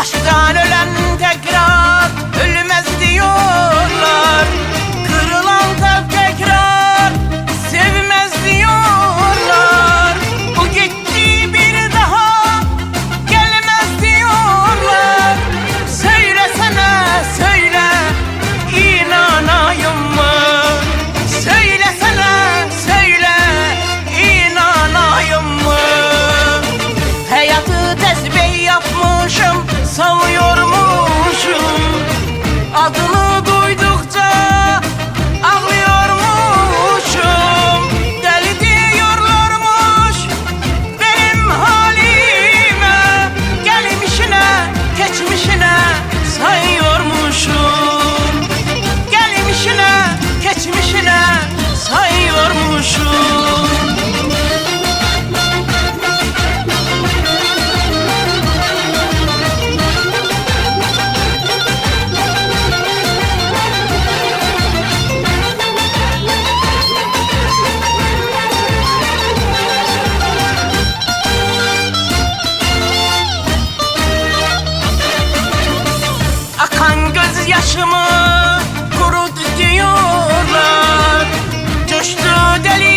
Aşktan ölen tekrar ölmez diyorlar. Kırılan kalp tekrar sevmez diyorlar. Bu gitti bir daha gelmez diyorlar. Söylesene söyle, inanayım mı? Söylesene söyle, inanayım mı? Hayatı tesbih yapmışım, savuyormuşum. Adını duydukça ağlıyormuşum. Deli diyorlarmış benim halime. Gelmişine geçmişine sayıyormuşum. Gelmişine geçmişine sayıyormuşum. Akan gözyaşımı kurudu diyorlar. Coştu deli